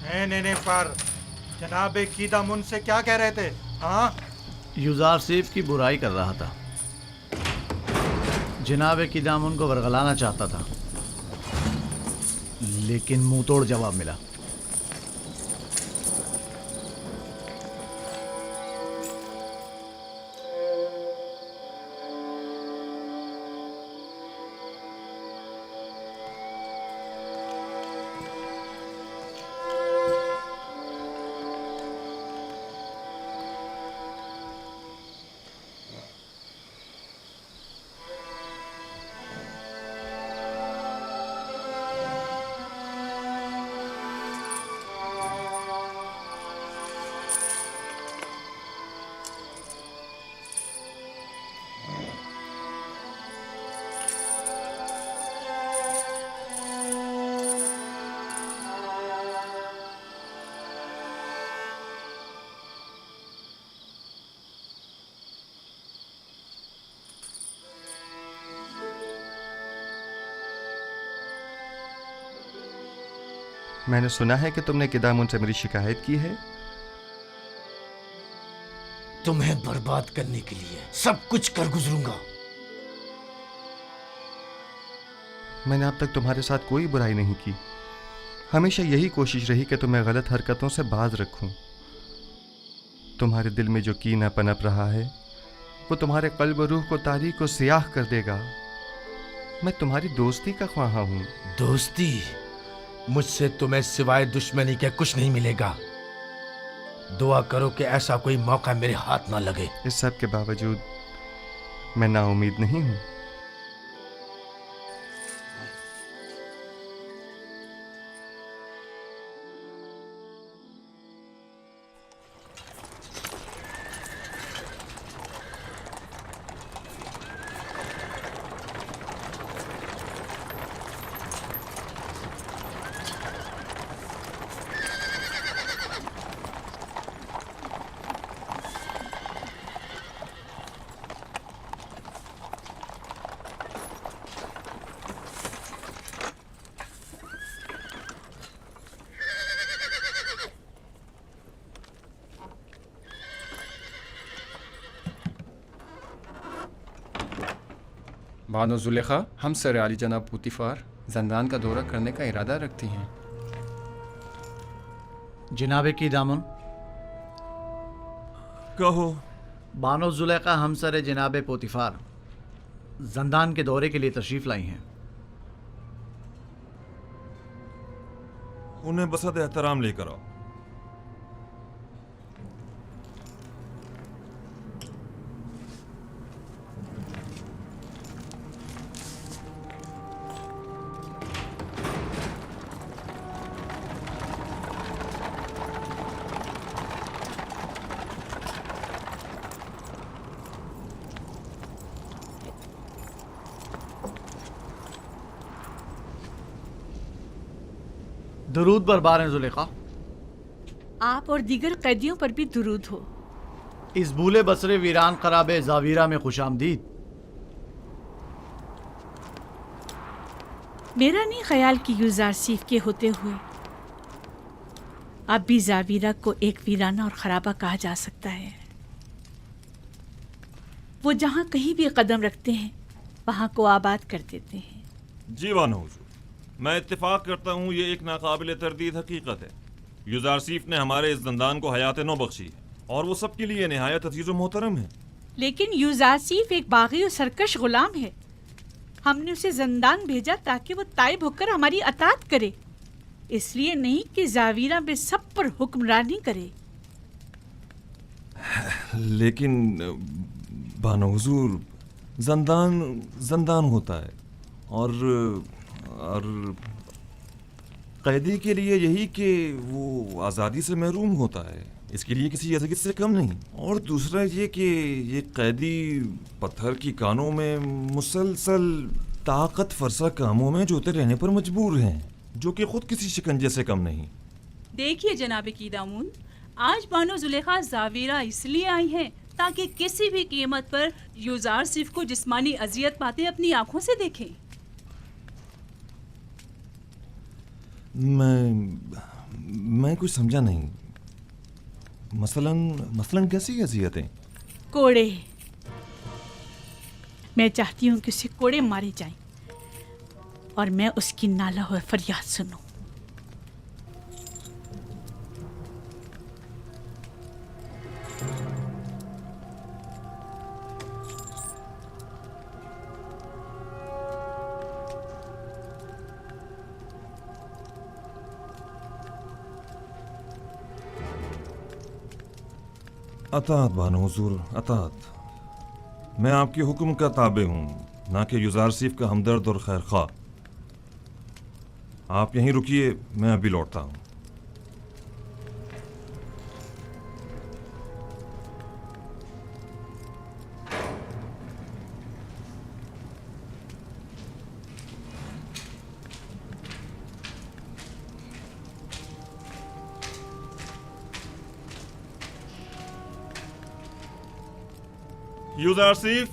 नहीं पर जनाब कीदामुन से क्या कह रहे थे? हाँ, युजार सीफ की बुराई कर रहा था। जनाब कीदामुन को वरगलाना चाहता था, लेकिन मुंह तोड़ जवाब मिला। मैंने सुना है कि तुमने कीदामुन से मेरी शिकायत की है। तुम्हें बर्बाद करने के लिए सब कुछ कर गुजरूंगा। मैंने अब तक तुम्हारे साथ कोई बुराई नहीं की। हमेशा यही कोशिश रही कि तुम्हें गलत हरकतों से बाज रखूं। तुम्हारे दिल में जो कीना पनप रहा है वो तुम्हारे कल्ब रूह को तारीक और सियाह कर देगा। मैं तुम्हारी दोस्ती का ख्वाहा हूं। दोस्ती? मुझसे तुम्हें सिवाय दुश्मनी के कुछ नहीं मिलेगा। दुआ करो कि ऐसा कोई मौका मेरे हाथ ना लगे। इस सब के बावजूद मैं नाउम्मीद नहीं हूं। बानो जुलेखा, हम सर आली जनाब पुतिफार जंदान का दौरा करने का इरादा रखती हैं। जनाब कीदामुन, कहो। बानो जुलेखा हमसर जनाब पोतिफार जंदान के दौरे के लिए तशरीफ लाई हैं। उन्हें बसत एहतराम लेकर आओ। दुरूद बरबार हैं जुलेखा। आप और दीगर कैदियों पर भी दुरूद हो। इस भूले बसरे वीरान खराबे जावीरा में खुशामदीद। मेरा नहीं ख्याल कि युजार सीफ के होते हुए अब भी जावीरा को एक वीराना और खराबा कहा जा सकता है। वो जहाँ कहीं भी कदम रखते हैं वहाँ को आबाद कर देते हैं। जी बानो हुजूर, मैं इत्तेफाक करता हूँ, ये एक नाकाबिले तरदीद हकीकत है। युजार सीफ ने हमारे इस जंदान को हयात नौ बख्शी है और वो सबके लिए निहायत अजीज व मोहतरम है। लेकिन युजार सीफ एक बागी और सरकश गुलाम है। हमने उसे जंदान भेजा ताकि वो ताइब होकर हमारी अतात करे, इसलिए नहीं कि जावीरा में सब पर हुक्मरानी करे। लेकिन बानो हुजूर, जंदान होता है और कैदी के लिए यही कि वो आज़ादी से महरूम होता है, इसके लिए किसी अज़ीज़ से कम नहीं। और दूसरा ये कि ये कैदी पत्थर की कानों में मुसलसल ताकत फरसा कामों में जोते रहने पर मजबूर हैं, जो कि खुद किसी शिकंजे से कम नहीं। देखिए जनाब कीदामुन, आज बानो जुलेखा जावीरा इसलिए आई हैं ताकि किसी भी कीमत पर युजार सीफ को जिस्मानी अजियत पाते अपनी आंखों से देखें। मैं कुछ समझा नहीं। मसलन कैसी अजियतें? कोड़े। मैं चाहती हूँ कि उसे कोड़े मारे जाएं और मैं उसकी नाला हुआ फरियाद सुनूं। अतात बानो हुजूर, अतात। मैं आपके हुक्म का ताबे हूँ, ना कि युजारसीफ का हमदर्द और खैर खा। आप यहीं रुकिए, मैं अभी लौटता हूँ। युजारसीफ,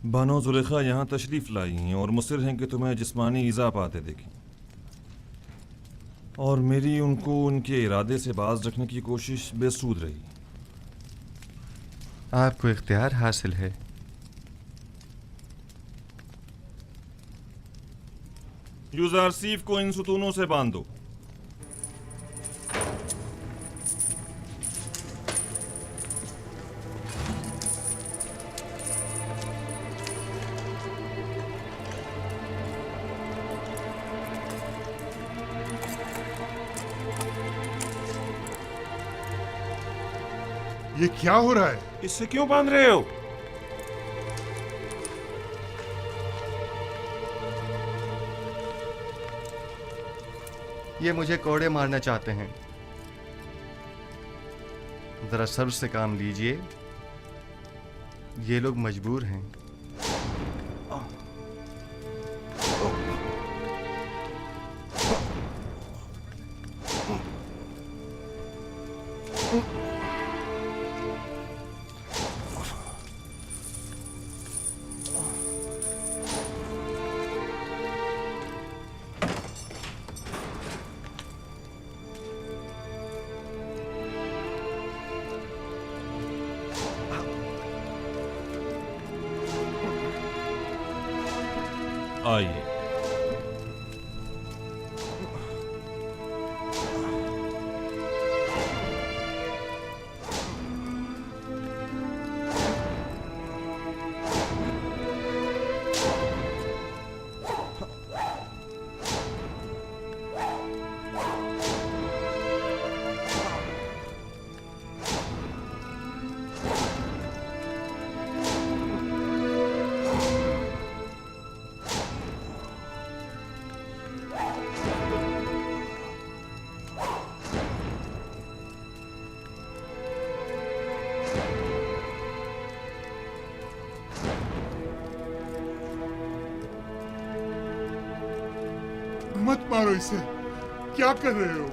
बानो जुलेखा यहाँ तशरीफ लाई हैं और मुसिर हैं कि तुम्हें जिस्मानी ईज़ा पाते देखें, और मेरी उनको उनके इरादे से बाज रखने की कोशिश बेसूद रही। आपको इख्तियार हासिल है। युजारसीफ को इन सुतूनों से बांध दो। ये क्या हो रहा है? इससे क्यों बांध रहे हो? ये मुझे कोड़े मारना चाहते हैं। जरा सब्र से काम लीजिए, ये लोग मजबूर हैं। आइए। मत मारो इसे, क्या कर रहे हो?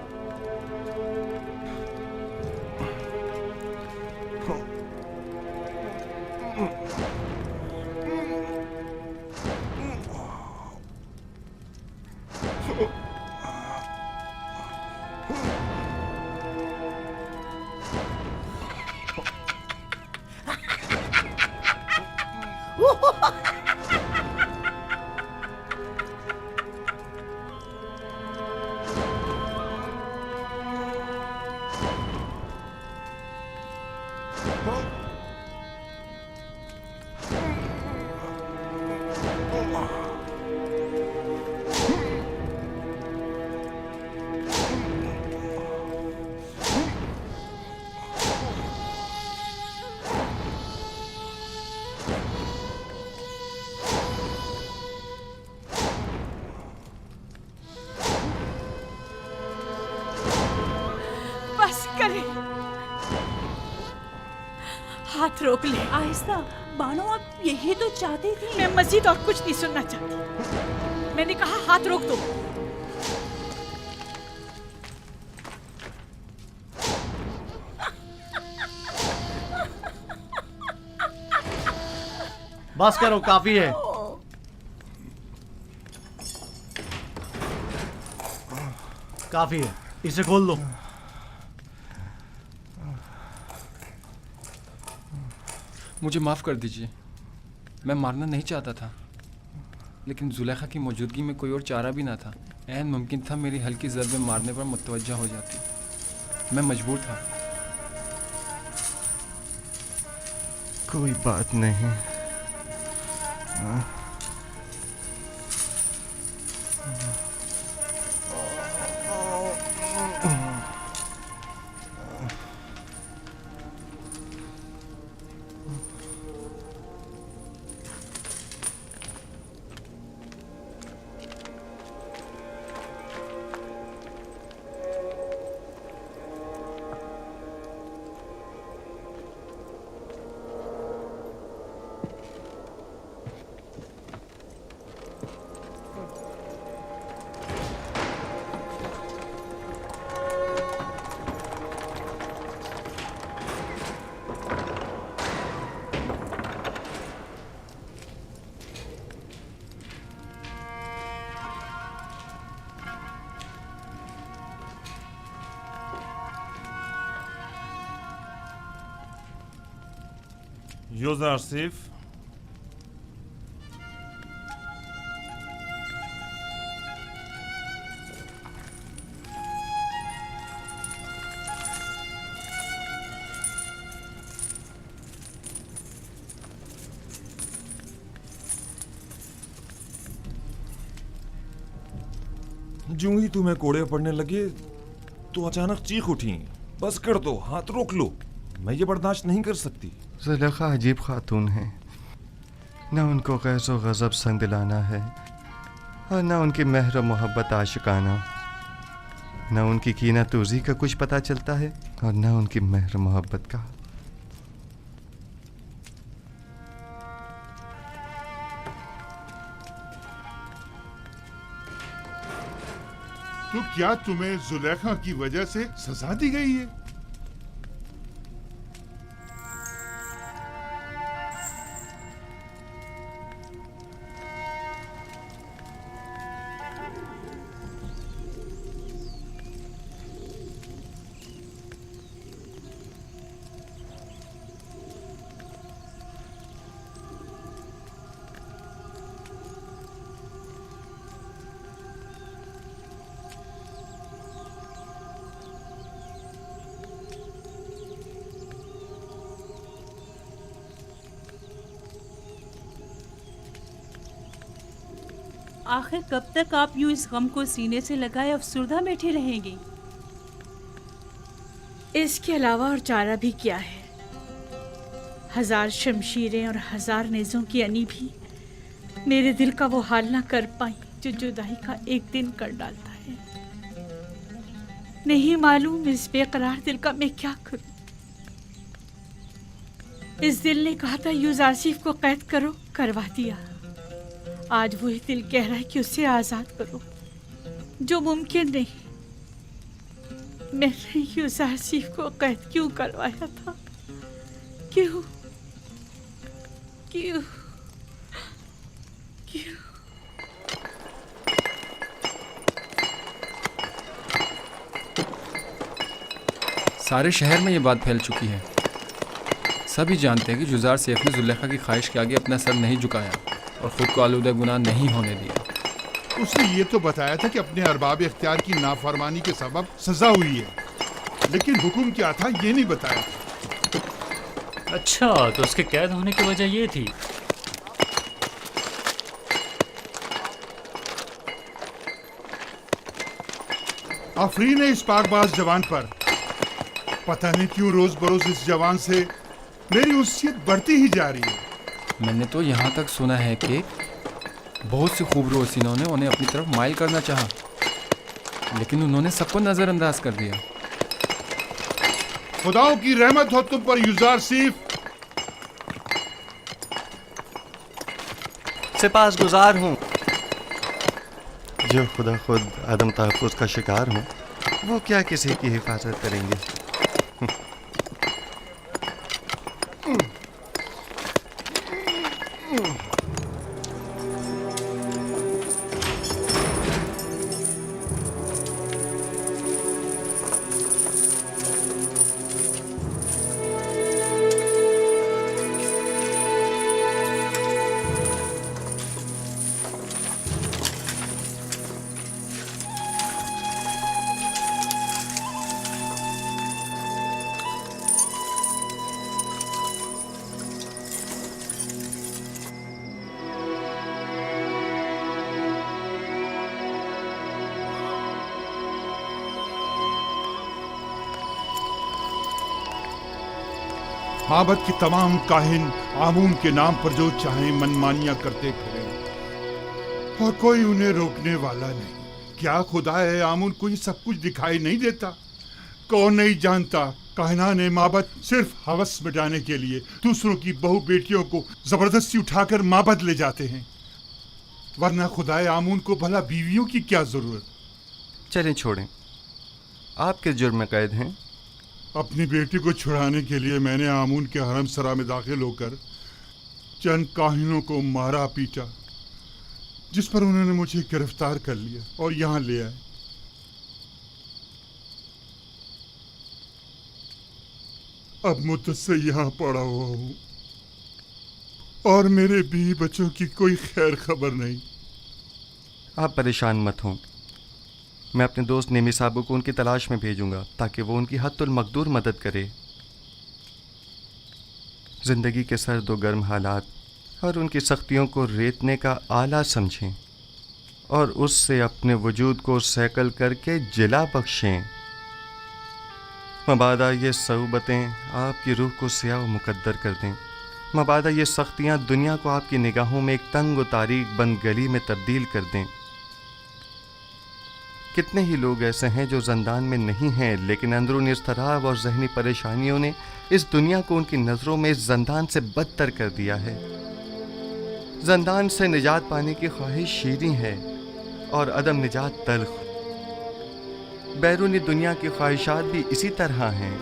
हाथ रोक ले। आहिस्ता, बानो आप यही तो चाहती थी। मैं मजीद और कुछ नहीं सुनना चाहती। मैंने कहा हाथ रोक दो। बस करो, काफी है। काफी है, इसे खोल दो। मुझे माफ़ कर दीजिए, मैं मारना नहीं चाहता था, लेकिन जुलेखा की मौजूदगी में कोई और चारा भी ना था। ऐन मुमकिन था मेरी हल्की ज़रबे मारने पर मुतवज्जा हो जाती। मैं मजबूर था। कोई बात नहीं। यूज़ारसिफ, जूं ही तुम्हें कोड़े पड़ने लगे तो अचानक चीख उठी। बस कर दो, हाथ रोक लो, मैं ये बर्दाश्त नहीं कर सकती। ज़ुलेखा अजीब खातून है, न उनको गैज़ो गज़ब संग दिलाना है और न उनकी मेहर मोहब्बत आशिकाना, न उनकी कीना तूज़ी का कुछ पता चलता है और न उनकी मेहर मोहब्बत का। तो क्या तुम्हें जुलेखा की वजह से सजा दी गई है? आखिर कब तक आप यूं इस गम को सीने से लगाए अफसुर्दा बैठे रहेंगी? इसके अलावा और चारा भी क्या है? हजार शमशीरें और हजार नेज़ों की अनी भी मेरे दिल का वो हाल ना कर पाई जो जुदाई का एक दिन कर डालता है। नहीं मालूम इस बेकरार दिल का मैं क्या करूं। इस दिल ने कहा था यूज़ारसिफ को कैद करो, करवा दिया। आज वही दिल कह रहा है कि उसे आजाद करो, जो मुमकिन नहीं। मैंने यूज़ारसिफ को कैद क्यों करवाया था? क्यों क्यों क्यों? सारे शहर में ये बात फैल चुकी है। सभी जानते हैं कि यूज़ारसिफ ने जुलेखा की ख्वाहिश के आगे अपना सर नहीं झुकाया और ख़ुद को आलूदा गुनाह नहीं होने दिया। उसने ये तो बताया था कि अपने अरबाब इख्तियार की नाफरमानी के सबब सजा हुई है, लेकिन हुक्म क्या था ये नहीं बताया। अच्छा, तो उसके कैद होने की वजह ये थी। आफरीन है इस पाकबाज जवान पर। पता नहीं क्यों रोज बरोज इस जवान से मेरी उस्सियत बढ़ती ही जा रही है। मैंने तो यहाँ तक सुना है कि बहुत सी खूबरू हसीनों ने उन्हें अपनी तरफ माइल करना चाहा, लेकिन उन्होंने सबको नज़रअंदाज कर दिया। खुदाओं की रहमत हो तुम पर यूज़ारसिफ। सिपासगुजार हूँ। जो खुदा खुद आदम तहफ़्फ़ुज़ का शिकार हूँ, वो क्या किसी की हिफाजत करेंगे। माबद के तमाम काहिन आमून के नाम पर जो चाहे मनमानियां करते फिरे और कोई उन्हें रोकने वाला नहीं। क्या खुदा है आमून को ये सब कुछ दिखाई नहीं देता? कौन नहीं जानता काहिनाने माबद सिर्फ हवस मिटाने के लिए दूसरों की बहू बेटियों को जबरदस्ती उठाकर माबद ले जाते हैं, वरना खुदाए आमून को भला बीवियों की क्या जरूरत। चलें छोड़ें, आप किस जुर्म में कैद हैं? अपनी बेटी को छुड़ाने के लिए मैंने आमून के हरम सरा में दाखिल होकर चंद काहिनों को मारा पीटा, जिस पर उन्होंने मुझे गिरफ्तार कर लिया और यहाँ ले आए। अब मुझसे यहाँ पड़ा हुआ हूँ और मेरे बीवी बच्चों की कोई खैर खबर नहीं। आप परेशान मत हों, मैं अपने दोस्त नेमी साहब को उनकी तलाश में भेजूंगा ताकि वो उनकी हद मकदूर मदद करे। जिंदगी के सर्द व गर्म हालात और उनकी सख्तियों को रेतने का आला समझें और उससे अपने वजूद को सैकल करके जिला बख्शें। मबादा ये सऊबतें आपकी रूह को स्याह व मुकद्दर कर दें। मबादा ये सख्तियाँ दुनिया को आपकी निगाहों में एक तंग व तारीक बंद गली में तब्दील कर दें। कितने ही लोग ऐसे हैं जो ज़ंदान में नहीं हैं, लेकिन अंदरूनी इज़्तिराब और ज़हनी परेशानियों ने इस दुनिया को उनकी नज़रों में इस ज़ंदान से बदतर कर दिया है। ज़ंदान से निजात पाने की ख्वाहिश शीरीं है और अदम निजात तल्ख। बैरूनी दुनिया की ख्वाहिशात भी इसी तरह हैं।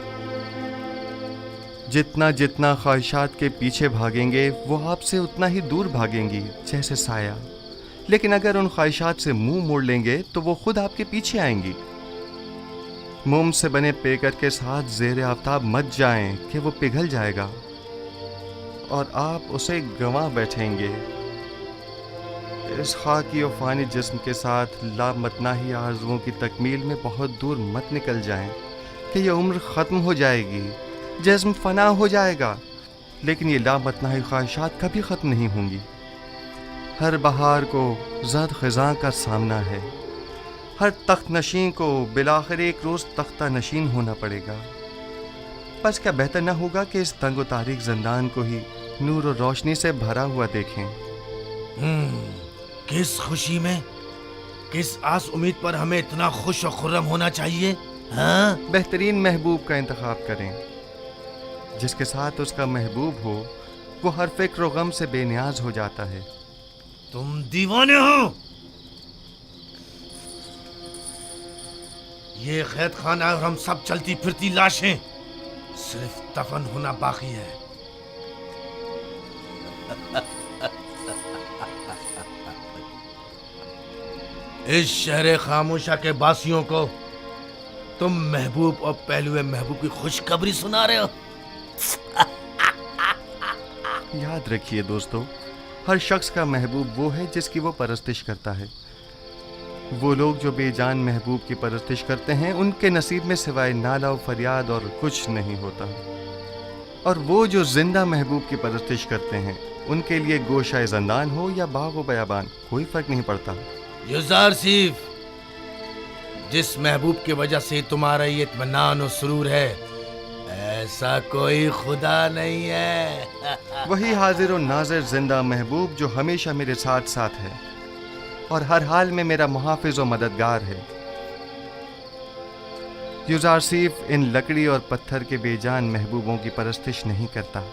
जितना जितना ख्वाहिशात के पीछे भागेंगे वो आपसे उतना ही दूर भागेंगी, जैसे साया। लेकिन अगर उन ख्वाहिशात से मुंह मोड़ लेंगे तो वो खुद आपके पीछे आएंगी। मोम से बने पेकर के साथ ज़ेरे आफ्ताब मत जाएं कि वो पिघल जाएगा और आप उसे गंवा बैठेंगे। इस खाकी और फ़ानी जिस्म के साथ लामतनाही आरज़ुओं की तकमील में बहुत दूर मत निकल जाएं कि यह उम्र ख़त्म हो जाएगी, जिस्म फ़ना हो जाएगा, लेकिन ये लामतनाही ख्वाहिशात कभी ख़त्म नहीं होंगी। हर बहार को ज़द ख़ज़ां का सामना है। हर तख्त नशीन को बिलाखिर एक रोज़ तख्ता नशीन होना पड़ेगा। बस क्या बेहतर न होगा कि इस तंग व तारीक ज़ंदान को ही नूर और रोशनी से भरा हुआ देखें? किस खुशी में, किस आस उम्मीद पर हमें इतना खुश और खुर्रम होना चाहिए? हाँ? बेहतरीन महबूब का इंतखाब करें। जिसके साथ उसका महबूब हो वो हर फिक्र व गम से बेनियाज हो जाता है। तुम दीवाने हो। ये कैद खाना और हम सब चलती फिरती लाशें, सिर्फ दफन होना बाकी है। इस शहर खामोशा के बासियों को तुम महबूब और पहलुए महबूब की खुशखबरी सुना रहे हो। याद रखिए दोस्तों, हर शख्स का महबूब वो है जिसकी वो परस्तिश करता है। वो लोग जो बेजान महबूब की परस्तिश करते हैं उनके नसीब में सिवाय नाला और फरियाद और कुछ नहीं होता, और वो जो जिंदा महबूब की परस्तिश करते हैं उनके लिए गोशा ज़ंदान हो या बाग व बयाबान कोई फर्क नहीं पड़ता। युज़ार सिफ, जिस महबूब की वजह से तुम्हारा ये इत्मीनान और सुरूर है, ऐसा कोई खुदा नहीं है। वही हाजिर और नाज़िर जिंदा महबूब जो हमेशा मेरे साथ साथ है और हर हाल में मेरा मुहाफिज और मददगार है। युज़ार सिफ इन लकड़ी और पत्थर के बेजान महबूबों की परस्तिश नहीं करता।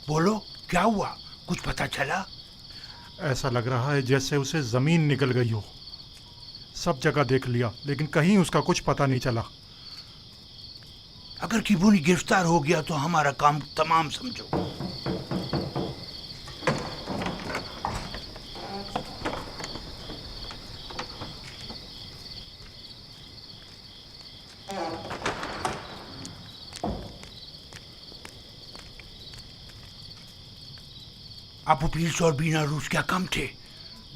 बोलो, क्या हुआ? कुछ पता चला? ऐसा लग रहा है जैसे उसे जमीन निकल गई हो। सब जगह देख लिया लेकिन कहीं उसका कुछ पता नहीं चला। अगर किबूनी गिरफ्तार हो गया तो हमारा काम तमाम समझो। अबू पील्स और बीना रूस क्या कम थे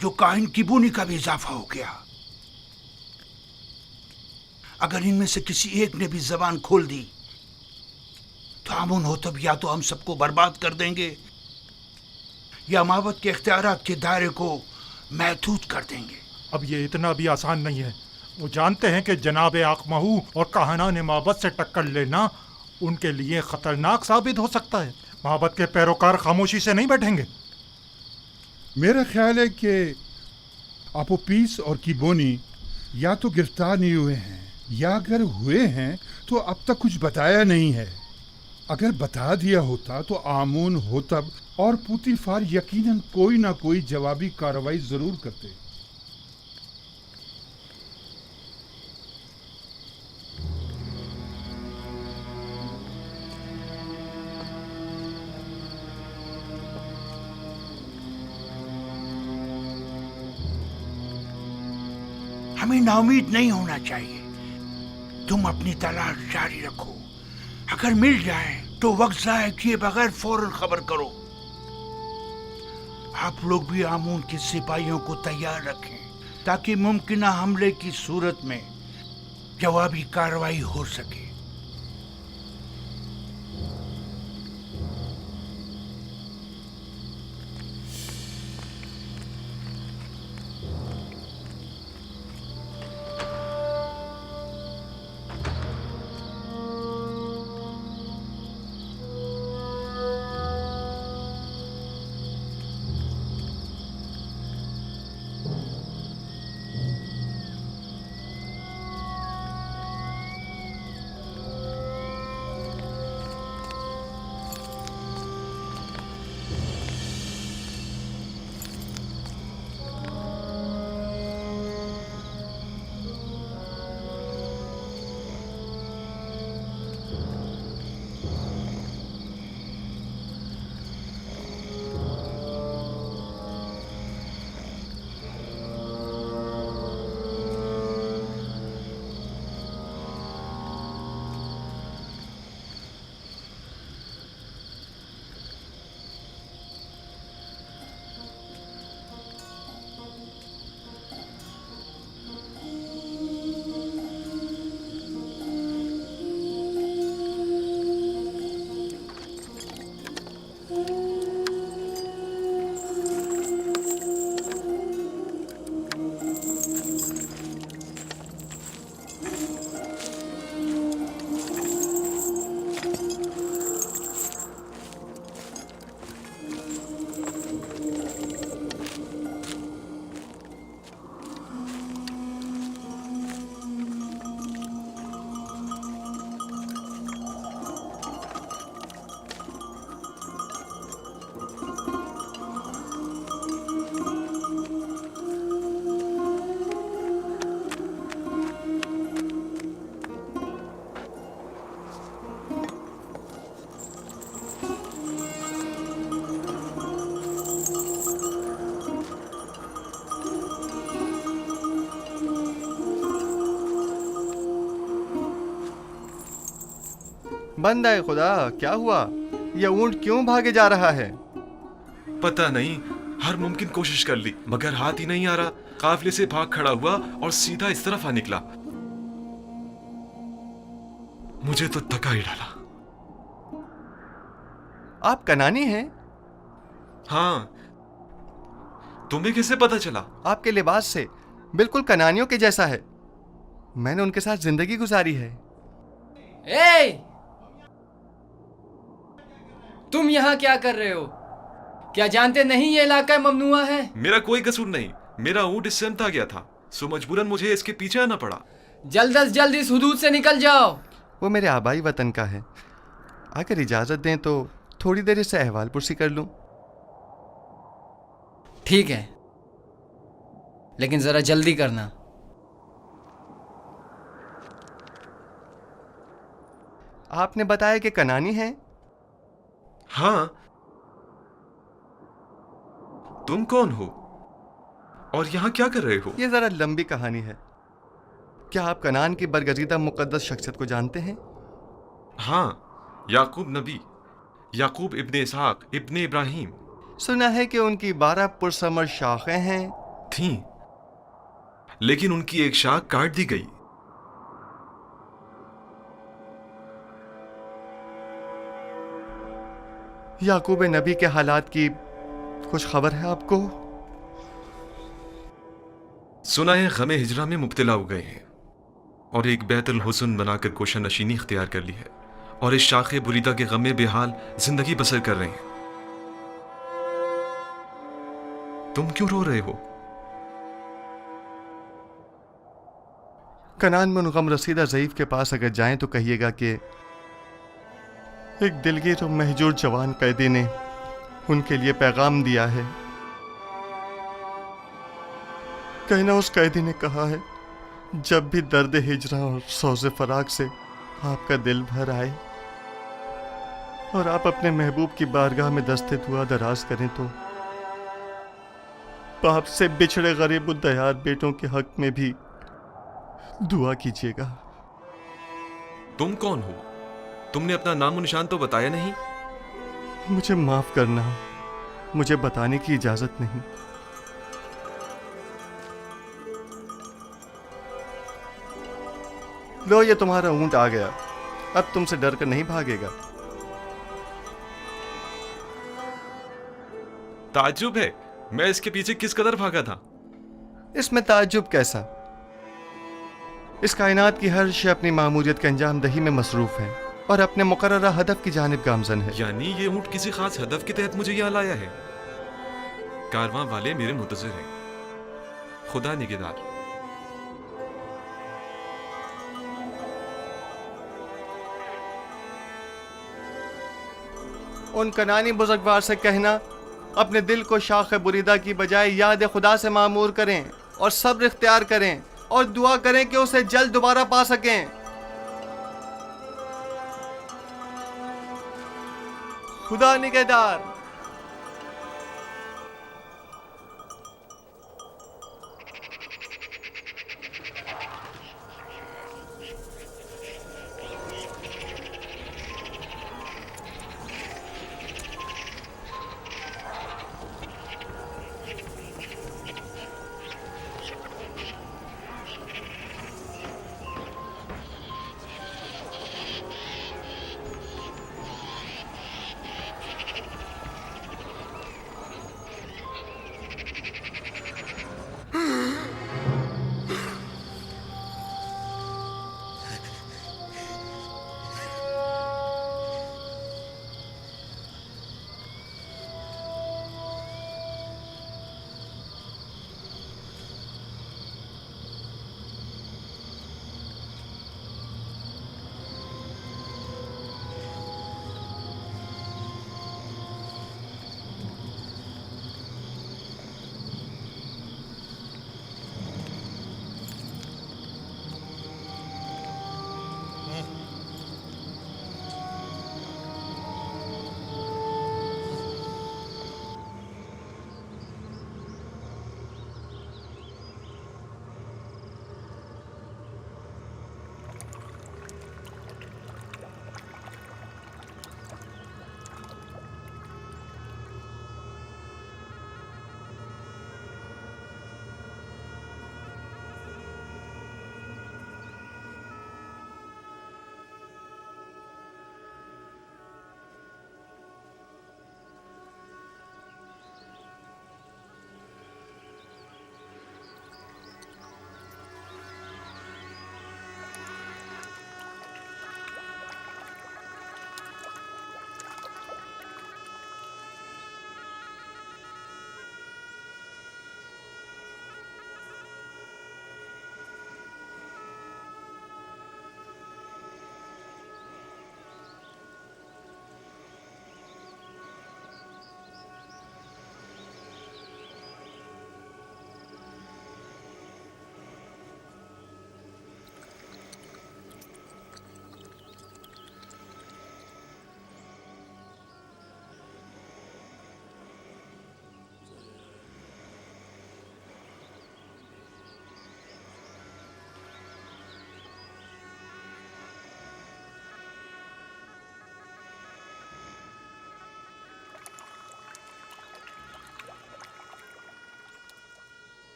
जो काहिन किबूनी का भी इजाफा हो गया। अगर इनमें से किसी एक ने भी जबान खोल दी तो आमून हो तब या तो हम सबको बर्बाद कर देंगे या माबद के इख्तियारात के दायरे को महदूद कर देंगे। अब ये इतना भी आसान नहीं है। वो जानते हैं कि जनाब आकमहू और कहानान माबद से टक्कर लेना उनके लिए खतरनाक साबित हो सकता है। माबद के पैरोकार खामोशी से नहीं बैठेंगे। मेरा ख्याल है कि अपोपीस और किबोनी या तो गिरफ्तार नहीं हुए हैं या अगर हुए हैं तो अब तक कुछ बताया नहीं है। अगर बता दिया होता तो आमून होतब और पुतीफार यकीनन कोई ना कोई जवाबी कार्रवाई जरूर करते। हमें नाउमीद नहीं होना चाहिए। तुम अपनी तलाश जारी रखो। अगर मिल जाए तो वक्त जाया किए बगैर फौरन खबर करो। आप लोग भी आमून के सिपाहियों को तैयार रखें ताकि मुमकिना हमले की सूरत में जवाबी कार्रवाई हो सके। बंद है खुदा, क्या हुआ? यह ऊंट क्यों भागे जा रहा है? पता नहीं, हर मुमकिन कोशिश कर ली मगर हाथ ही नहीं आ रहा। काफिले से भाग खड़ा हुआ और सीधा इस तरफ आ निकला। मुझे तो थका ही डाला। आप कनानी हैं? हाँ, तुम्हें कैसे पता चला? आपके लिबास से बिल्कुल कनानियों के जैसा है। मैंने उनके साथ जिंदगी गुजारी है। ए! तुम यहाँ क्या कर रहे हो? क्या जानते नहीं ये इलाका ममनुआ है? मेरा कोई कसूर नहीं, मेरा ऊंट इससे अमता गया था, सो मजबूरन मुझे इसके पीछे आना पड़ा। जल्द अज जल्द इस हुदूद से निकल जाओ। वो मेरे आबाई वतन का है। अगर इजाजत दें तो थोड़ी देर इससे अहवाल पुरसी कर लूं। ठीक है, लेकिन ज़रा जल्दी करना। आपने बताया कि कनानी है। हाँ। तुम कौन हो और यहाँ क्या कर रहे हो? ये जरा लंबी कहानी है। क्या आप कनान की बरगजीदा मुकद्दस शख्सियत को जानते हैं? हाँ, याकूब नबी, याकूब इब्ने इसहाक इब्ने इब्राहिम। सुना है कि उनकी 12 पुरसमर शाखें हैं। थीं, लेकिन उनकी एक शाख काट दी गई। याकूब नबी के हालात की कुछ खबर है आपको? सुना है गमे हिजरा में मुब्तला हो गए हैं और एक बैतुल हुस्न बनाकर कोशा नशीनी इख्तियार कर ली है और इस शाखे बुरीदा के गमे बेहाल जिंदगी बसर कर रहे हैं। तुम क्यों रो रहे हो? कनान में उन गम रसीदा ज़ईफ के पास अगर जाएं तो कहिएगा कि एक दिलगीर और महजूर जवान कैदी ने उनके लिए पैगाम दिया है। कहना उस कैदी ने कहा है, जब भी दर्द हिजरा और सौज़े फराक से आपका दिल भर आए और आप अपने महबूब की बारगाह में दस्ते दुआ दराज करें तो बाप से बिछड़े गरीब दयार बेटों के हक में भी दुआ कीजिएगा। तुम कौन हो? तुमने अपना नामो निशान तो बताया नहीं। मुझे माफ करना, मुझे बताने की इजाजत नहीं। लो, ये तुम्हारा ऊंट आ गया। अब तुमसे डर कर नहीं भागेगा। ताज्जुब है, मैं इसके पीछे किस कदर भागा था। इसमें ताज्जुब कैसा? इस कायनात की हर शय अपनी मामूलियत के अंजाम दही में मसरूफ है और अपने मुकर्ररा हदफ की जानिब गामजन है। यानी ये ऊंट किसी खास हदफ के तहत मुझे यहाँ लाया है। कारवां वाले मेरे मुंतज़िर हैं। खुदा निगहदार। उन कनानी बुजुर्गवार से कहना अपने दिल को शाख बुरीदा की बजाय याद खुदा से मामूर करें और सब्र इख्तियार करें और दुआ करें कि उसे जल्द दोबारा पा सकें। खुदा निगहदार।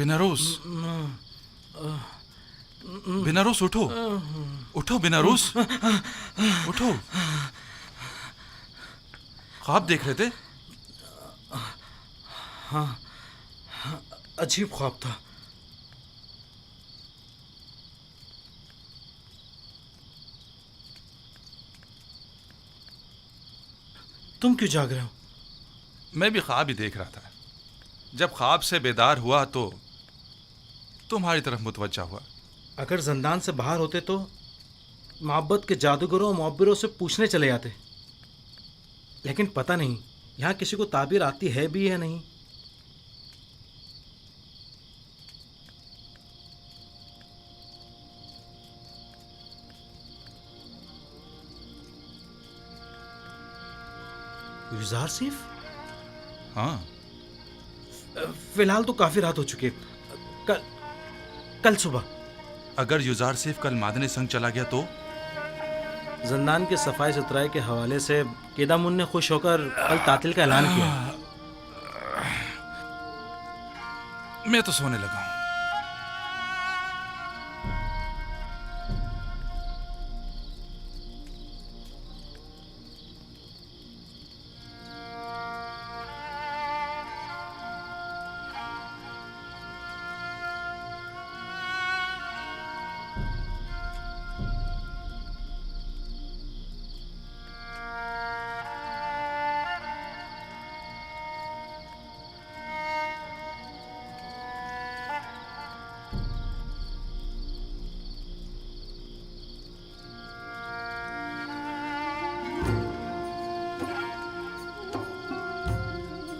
बेनारोस, बेनारोस उठो, उठो बेनारोस, उठो। ख्वाब देख रहे थे? हाँ, अजीब ख्वाब था। तुम क्यों जाग रहे हो? मैं भी ख्वाब ही देख रहा था। जब ख्वाब से बेदार हुआ तो तुम्हारी तरफ मुतवज्जा हुआ। अगर जिंदान से बाहर होते तो मोहब्बत के जादूगरों और मुअब्बिरों से पूछने चले जाते, लेकिन पता नहीं यहाँ किसी को ताबीर आती है भी या नहीं। युजार सिफ? हाँ, फिलहाल तो काफी रात हो चुकी है। कल सुबह अगर युजार सिफ कल मादने संग चला गया तो? जिंदान के सफाई सुथराई के हवाले से केदामुन ने खुश होकर कल तातिल का ऐलान किया। मैं तो सोने लगा हूं।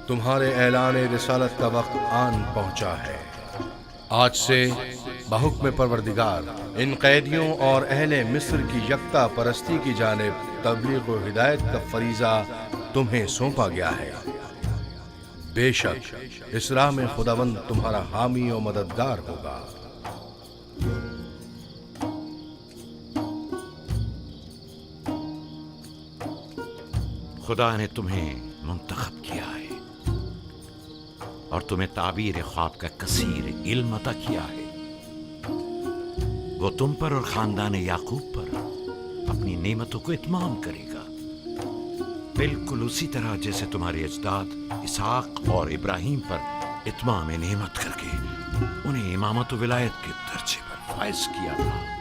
तुम्हारे ऐलान रिसालत का वक्त आन पहुंचा है। आज से बहुक्म परवरदिगार इन कैदियों और अहले मिस्र की यकता परस्ती की जानिब तबलीग व हिदायत का फरीजा तुम्हें सौंपा गया है। बेशक इस राह में खुदावंद तुम्हारा हामी और मददगार होगा। खुदा ने तुम्हें मुंतखब किया है और तुम्हें ताबीर ख्वाब का कसीर इल्म अता किया है। वो तुम पर और खानदान याकूब पर अपनी नेमतों को इत्माम करेगा, बिल्कुल उसी तरह जैसे तुम्हारे अजदाद इसहाक और इब्राहिम पर इत्माम नेमत करके उन्हें इमामत व विलायत के दर्जे पर फायज किया था।